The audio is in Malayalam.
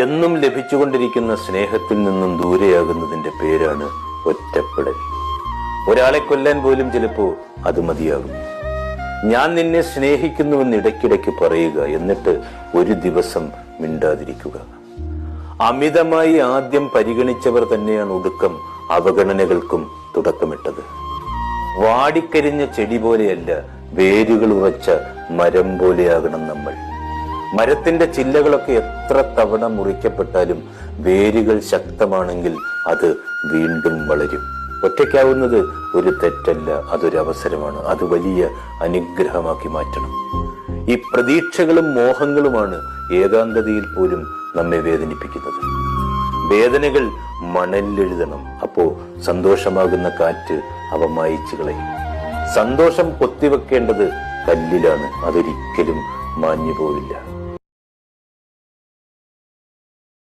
എന്നും ലഭിച്ചുകൊണ്ടിരിക്കുന്ന സ്നേഹത്തിൽ നിന്നും ദൂരെയാകുന്നതിന്റെ പേരാണ് ഒറ്റപ്പെടൽ. ഒരാളെ കൊല്ലാൻ പോലും ചിലപ്പോ അത് മതിയാകും. ഞാൻ നിന്നെ സ്നേഹിക്കുന്നുവെന്ന് ഇടയ്ക്കിടയ്ക്ക് പറയുക, എന്നിട്ട് ഒരു ദിവസം മിണ്ടാതിരിക്കുക. അമിതമായി ആദ്യം പരിഗണിച്ചവർ തന്നെയാണ് ഒടുക്കം അവഗണനകൾക്കും തുടക്കമിട്ടത്. വാടിക്കരിഞ്ഞ ചെടി പോലെയല്ല, വേരുകൾ ഉറച്ച മരം പോലെയാകണം നമ്മൾ. മരത്തിന്റെ ചില്ലകളൊക്കെ എത്ര തവണ മുറിക്കപ്പെട്ടാലും വേരുകൾ ശക്തമാണെങ്കിൽ അത് വീണ്ടും വളരും. ഒറ്റയ്ക്കാവുന്നത് ഒരു തെറ്റല്ല, അതൊരു അവസരമാണ്. അത് വലിയ അനുഗ്രഹമാക്കി മാറ്റണം. ഈ പ്രതീക്ഷകളും മോഹങ്ങളുമാണ് ഏകാന്തതയിൽ പോലും നമ്മെ വേദനിപ്പിക്കുന്നത്. വേദനകൾ മണലിലെഴുതണം, അപ്പോ സന്തോഷമാകുന്ന കാറ്റ് അവ മായിച്ചു കളയും. സന്തോഷം കൊത്തിവെക്കേണ്ടത് കല്ലിലാണ്, അതൊരിക്കലും മാഞ്ഞു പോവില്ല.